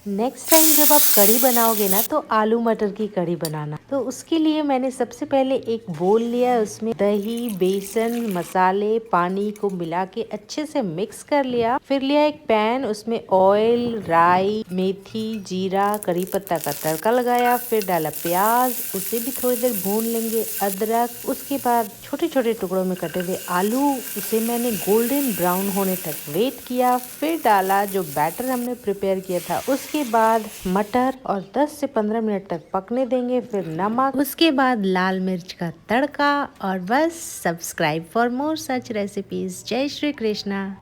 Next time जब आप कढ़ी बनाओगे ना तो आलू मटर की कढ़ी बनाना। तो उसके लिए मैंने सबसे पहले एक बोल लिया, उसमें दही, बेसन, मसाले, पानी को मिला के अच्छे से मिक्स कर लिया। फिर लिया एक पैन, उसमें ऑयल, राई, मेथी, जीरा, करी पत्ता का तड़का लगाया। फिर डाला प्याज, उसे भी थोड़ी देर भून लेंगे। अदरक, उसके बाद छोटे छोटे टुकड़ों में कटे हुए आलू, उसे मैंने गोल्डन ब्राउन होने तक वेट किया। फिर डाला जो बैटर हमने प्रिपेयर किया था, उसके बाद मटर और 10 से 15 मिनट तक पकने देंगे। फिर नमक, उसके बाद लाल मिर्च का तड़का। और बस। Subscribe for more such recipes. जय श्री कृष्णा।